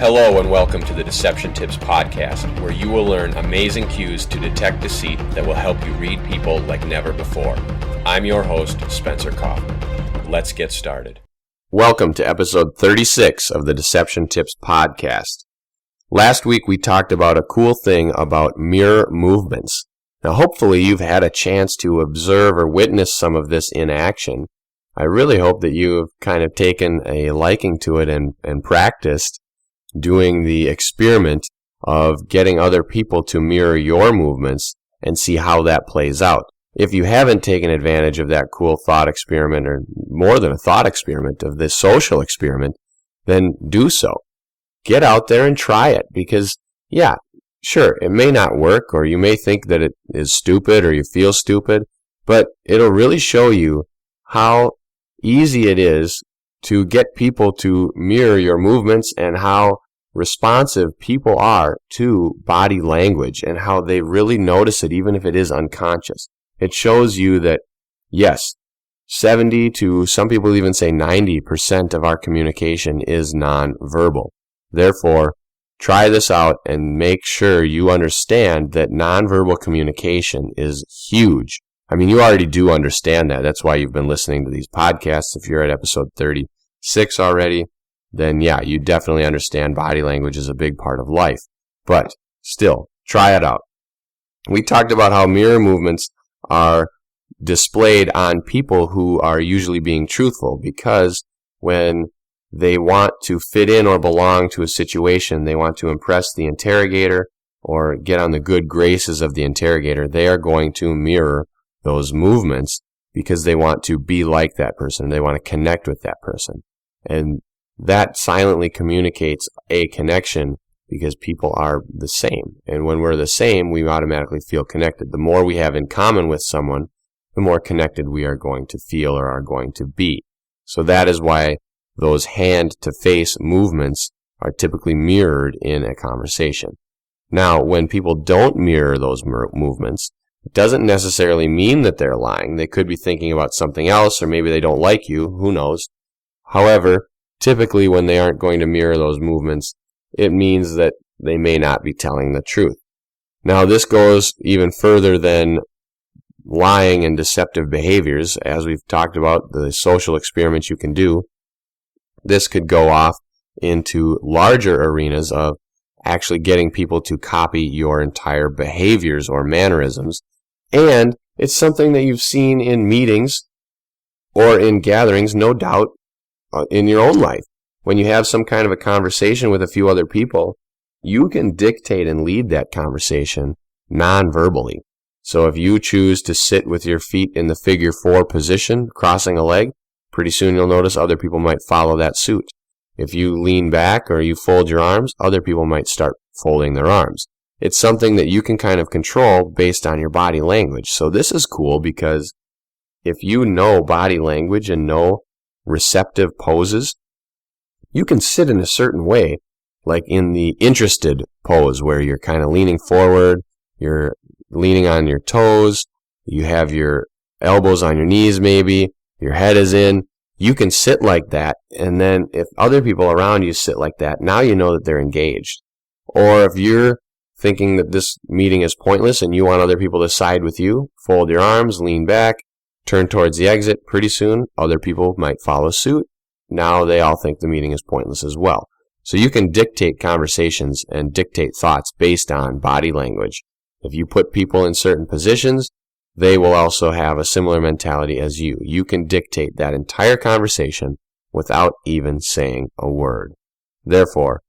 Hello and welcome to the Deception Tips podcast, where you will learn amazing cues to detect deceit that will help you read people like never before. I'm your host, Spencer Kaufman. Let's get started. Welcome to episode 36 of the Deception Tips podcast. Last week we talked about a cool thing about mirror movements. Now hopefully you've had a chance to observe or witness some of this in action. I really hope that you have kind of taken a liking to it and practiced doing the experiment of getting other people to mirror your movements and see how that plays out. If you haven't taken advantage of that cool thought experiment, or more than a thought experiment, of this social experiment, then do so. Get out there and try it, because, yeah, sure, it may not work, or you may think that it is stupid, or you feel stupid, but it'll really show you how easy it is to get people to mirror your movements and how responsive people are to body language and how they really notice it even if it is unconscious. It shows you that, yes, 70 to some people even say 90% of our communication is nonverbal. Therefore, try this out and make sure you understand that nonverbal communication is huge. I mean, you already do understand that. That's why you've been listening to these podcasts. If you're at episode 36 already, then yeah, you definitely understand body language is a big part of life. But still, try it out. We talked about how mirror movements are displayed on people who are usually being truthful, because when they want to fit in or belong to a situation, they want to impress the interrogator or get on the good graces of the interrogator, they are going to mirror those movements because they want to be like that person. They want to connect with that person. And that silently communicates a connection because people are the same. And when we're the same, we automatically feel connected. The more we have in common with someone, the more connected we are going to feel or are going to be. So that is why those hand-to-face movements are typically mirrored in a conversation. Now, when people don't mirror those movements, it doesn't necessarily mean that they're lying. They could be thinking about something else, or maybe they don't like you. Who knows? However, typically when they aren't going to mirror those movements, it means that they may not be telling the truth. Now, this goes even further than lying and deceptive behaviors. As we've talked about, the social experiments you can do, this could go off into larger arenas of actually getting people to copy your entire behaviors or mannerisms. And it's something that you've seen in meetings or in gatherings, no doubt, in your own life. When you have some kind of a conversation with a few other people, you can dictate and lead that conversation non-verbally. So if you choose to sit with your feet in the figure 4 position, crossing a leg, pretty soon you'll notice other people might follow that suit. If you lean back or you fold your arms, other people might start folding their arms. It's something that you can kind of control based on your body language. So this is cool because if you know body language and know receptive poses, you can sit in a certain way, like in the interested pose where you're kind of leaning forward, you're leaning on your toes, you have your elbows on your knees maybe, your head is in. You can sit like that, and then if other people around you sit like that, now you know that they're engaged. Or if you're thinking that this meeting is pointless and you want other people to side with you, fold your arms, lean back, turn towards the exit. Pretty soon, other people might follow suit. Now they all think the meeting is pointless as well. So you can dictate conversations and dictate thoughts based on body language. If you put people in certain positions, they will also have a similar mentality as you. You can dictate that entire conversation without even saying a word. Therefore,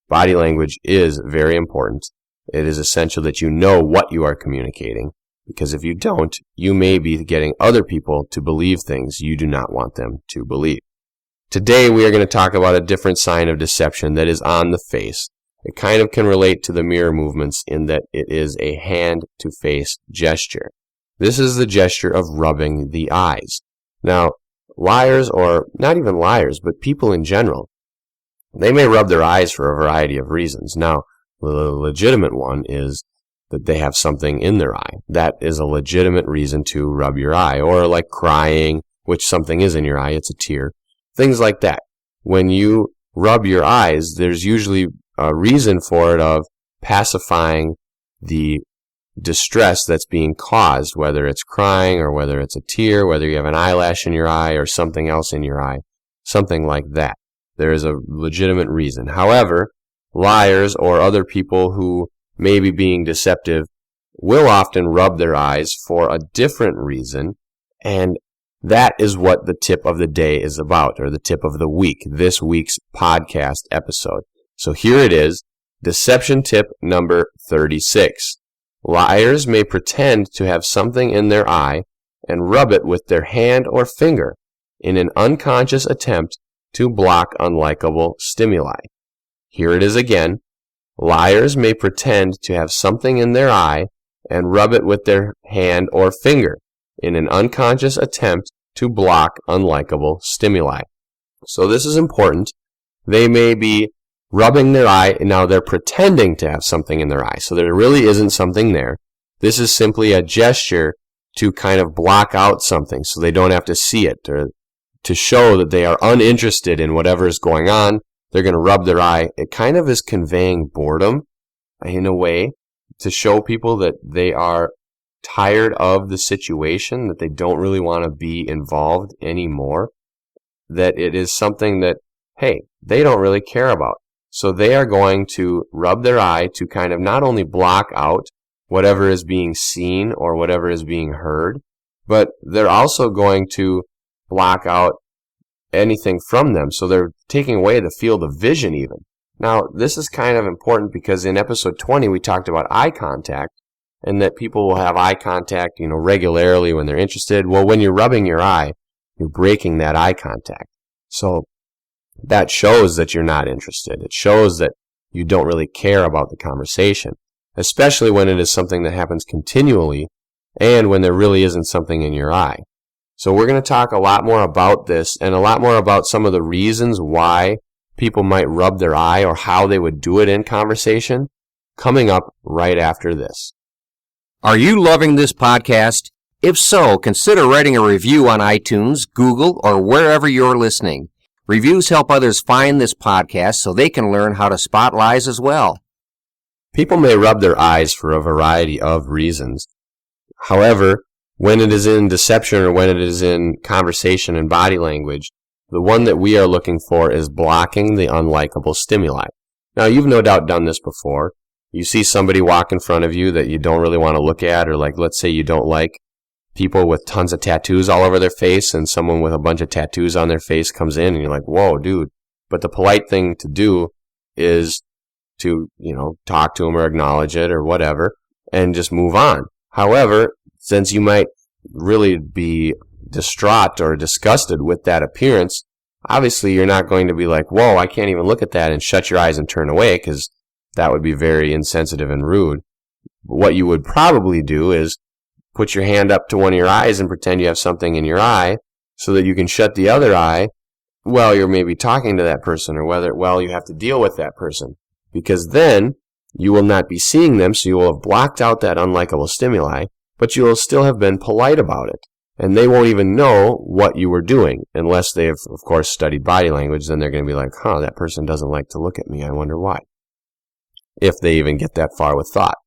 body language is very important. It is essential that you know what you are communicating, because if you don't, you may be getting other people to believe things you do not want them to believe. Today, we are going to talk about a different sign of deception that is on the face. It kind of can relate to the mirror movements in that it is a hand-to-face gesture. This is the gesture of rubbing the eyes. Now, liars, or not even liars, but people in general, they may rub their eyes for a variety of reasons. Now, the legitimate one is that they have something in their eye. That is a legitimate reason to rub your eye. Or like crying, which something is in your eye, it's a tear. Things like that. When you rub your eyes, there's usually a reason for it of pacifying the distress that's being caused, whether it's crying or whether it's a tear, whether you have an eyelash in your eye or something else in your eye, something like that. There is a legitimate reason. However, liars or other people who may be being deceptive will often rub their eyes for a different reason, and that is what the tip of the day is about, or the tip of the week, this week's podcast episode. So here it is, deception tip number 36. Liars may pretend to have something in their eye and rub it with their hand or finger in an unconscious attempt to block unlikable stimuli. Here it is again. Liars may pretend to have something in their eye and rub it with their hand or finger in an unconscious attempt to block unlikable stimuli. So this is important. They may be rubbing their eye, and now they're pretending to have something in their eye. So there really isn't something there. This is simply a gesture to kind of block out something so they don't have to see it, or to show that they are uninterested in whatever is going on. They're going to rub their eye. It kind of is conveying boredom in a way to show people that they are tired of the situation, that they don't really want to be involved anymore, that it is something that, hey, they don't really care about. So they are going to rub their eye to kind of not only block out whatever is being seen or whatever is being heard, but they're also going to block out anything from them. So they're taking away the field of vision even. Now, this is kind of important because in episode 20 we talked about eye contact, and that people will have eye contact, regularly when they're interested. Well, when you're rubbing your eye, you're breaking that eye contact. So that shows that you're not interested. It shows that you don't really care about the conversation, especially when it is something that happens continually and when there really isn't something in your eye. So we're going to talk a lot more about this and a lot more about some of the reasons why people might rub their eye or how they would do it in conversation coming up right after this. Are you loving this podcast? If so, consider writing a review on iTunes, Google, or wherever you're listening. Reviews help others find this podcast so they can learn how to spot lies as well. People may rub their eyes for a variety of reasons. However, when it is in deception or when it is in conversation and body language, the one that we are looking for is blocking the unlikable stimuli. Now, you've no doubt done this before. You see somebody walk in front of you that you don't really want to look at, or let's say you don't like people with tons of tattoos all over their face, and someone with a bunch of tattoos on their face comes in and you're like, whoa, dude. But the polite thing to do is to, talk to them or acknowledge it or whatever and just move on. However, since you might really be distraught or disgusted with that appearance, obviously you're not going to be like, whoa, I can't even look at that, and shut your eyes and turn away, because that would be very insensitive and rude. What you would probably do is put your hand up to one of your eyes and pretend you have something in your eye so that you can shut the other eye while you're maybe talking to that person, or while you have to deal with that person. Because then you will not be seeing them, so you will have blocked out that unlikable stimuli, but you will still have been polite about it. And they won't even know what you were doing, unless they have, of course, studied body language. Then they're going to be like, that person doesn't like to look at me. I wonder why. If they even get that far with thought.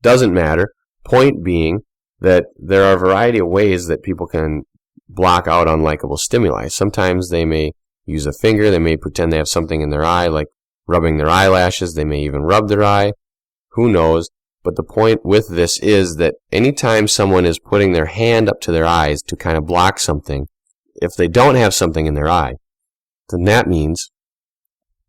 Doesn't matter. Point being that there are a variety of ways that people can block out unlikable stimuli. Sometimes they may use a finger. They may pretend they have something in their eye, like rubbing their eyelashes. They may even rub their eye. Who knows? But the point with this is that anytime someone is putting their hand up to their eyes to kind of block something, if they don't have something in their eye, then that means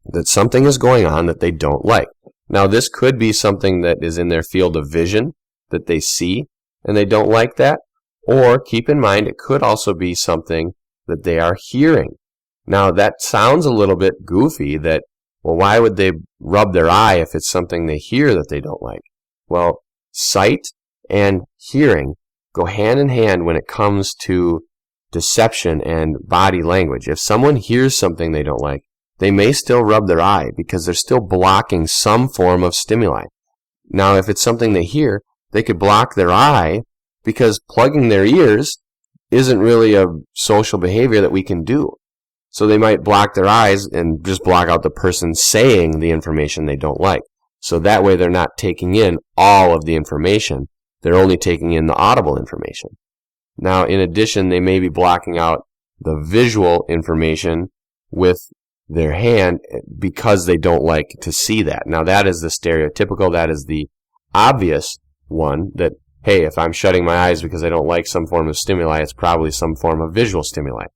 that something is going on that they don't like. Now, this could be something that is in their field of vision that they see, and they don't like that. Or, keep in mind, it could also be something that they are hearing. Now, that sounds a little bit goofy that, well, why would they rub their eye if it's something they hear that they don't like? Well, sight and hearing go hand in hand when it comes to deception and body language. If someone hears something they don't like, they may still rub their eye because they're still blocking some form of stimuli. Now, if it's something they hear, they could block their eye because plugging their ears isn't really a social behavior that we can do. So they might block their eyes and just block out the person saying the information they don't like. So that way they're not taking in all of the information. They're only taking in the audible information. Now, in addition, they may be blocking out the visual information with their hand because they don't like to see that. Now, that is the stereotypical, that is the obvious one, that, hey, if I'm shutting my eyes because I don't like some form of stimuli, it's probably some form of visual stimuli.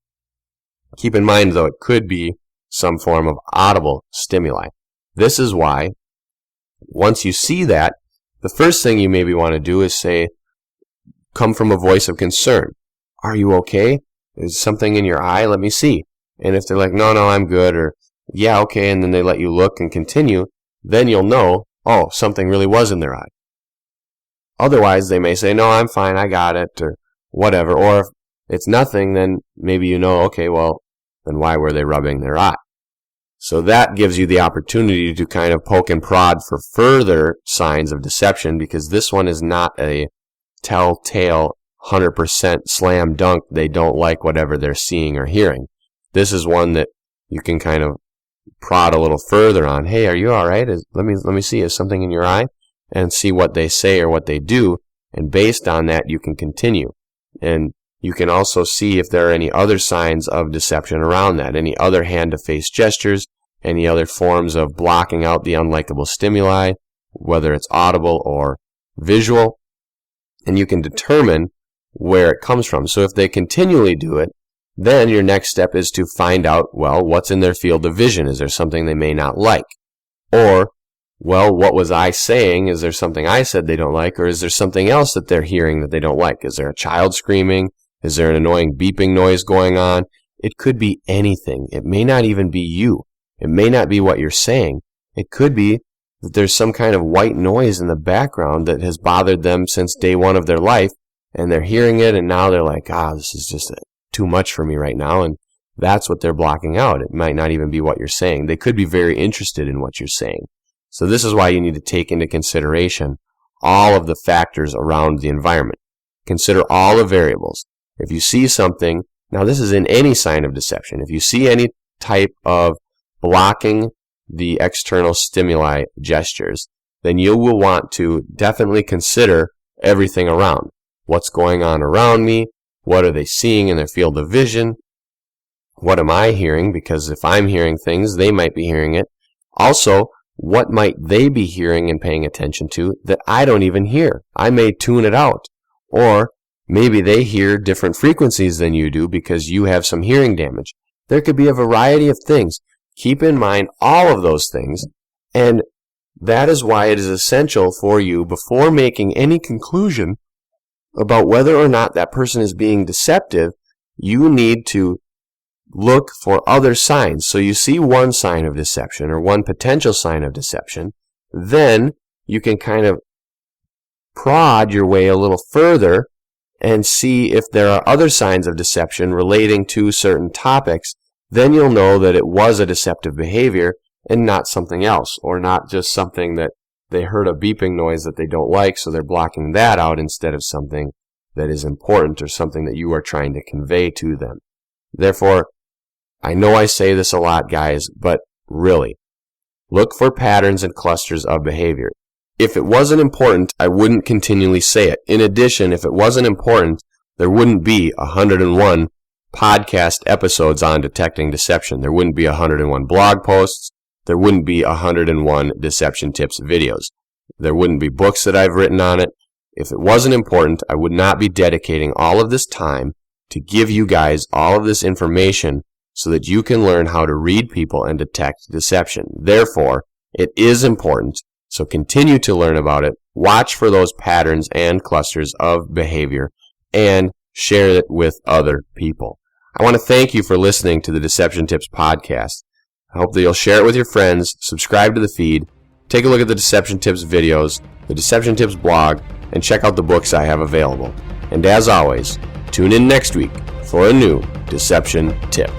Keep in mind, though, it could be some form of audible stimuli. This is why, once you see that, the first thing you maybe want to do is say, come from a voice of concern. Are you okay? Is something in your eye? Let me see. And if they're like, no, I'm good, or yeah, okay, and then they let you look and continue, then you'll know, oh, something really was in their eye. Otherwise, they may say, no, I'm fine, I got it, or whatever. Or if it's nothing, then maybe you know, okay, well, then why were they rubbing their eye? So that gives you the opportunity to kind of poke and prod for further signs of deception, because this one is not a telltale 100% slam dunk, they don't like whatever they're seeing or hearing. This is one that you can kind of prod a little further on. Hey, are you all right? Let me see, is something in your eye? And see what they say or what they do, and based on that you can continue. And you can also see if there are any other signs of deception around that, any other hand-to-face gestures, any other forms of blocking out the unlikable stimuli, whether it's audible or visual, and you can determine where it comes from. So if they continually do it, then your next step is to find out, well, what's in their field of vision? Is there something they may not like? Or, well, what was I saying? Is there something I said they don't like? Or is there something else that they're hearing that they don't like? Is there a child screaming? Is there an annoying beeping noise going on? It could be anything. It may not even be you. It may not be what you're saying. It could be that there's some kind of white noise in the background that has bothered them since day one of their life, and they're hearing it, and now they're like, this is just too much for me right now, and that's what they're blocking out. It might not even be what you're saying. They could be very interested in what you're saying. So this is why you need to take into consideration all of the factors around the environment. Consider all the variables. If you see something, now this is in any sign of deception, if you see any type of blocking the external stimuli gestures, then you will want to definitely consider everything around. What's going on around me? What are they seeing in their field of vision? What am I hearing? Because if I'm hearing things, they might be hearing it. Also, what might they be hearing and paying attention to that I don't even hear? I may tune it out. Or maybe they hear different frequencies than you do because you have some hearing damage. There could be a variety of things. Keep in mind all of those things, and that is why it is essential for you, before making any conclusion about whether or not that person is being deceptive, you need to look for other signs. So you see one sign of deception or one potential sign of deception, then you can kind of prod your way a little further and see if there are other signs of deception relating to certain topics. Then you'll know that it was a deceptive behavior and not something else, or not just something that they heard a beeping noise that they don't like, so they're blocking that out instead of something that is important or something that you are trying to convey to them. Therefore, I know I say this a lot, guys, but really, look for patterns and clusters of behavior. If it wasn't important, I wouldn't continually say it. In addition, if it wasn't important, there wouldn't be 101 podcast episodes on detecting deception. There wouldn't be 101 blog posts. There wouldn't be 101 deception tips videos. There wouldn't be books that I've written on it. If it wasn't important, I would not be dedicating all of this time to give you guys all of this information so that you can learn how to read people and detect deception. Therefore, it is important, so continue to learn about it, watch for those patterns and clusters of behavior, and share it with other people. I want to thank you for listening to the Deception Tips podcast. I hope that you'll share it with your friends, subscribe to the feed, take a look at the Deception Tips videos, the Deception Tips blog, and check out the books I have available. And as always, tune in next week for a new Deception Tip.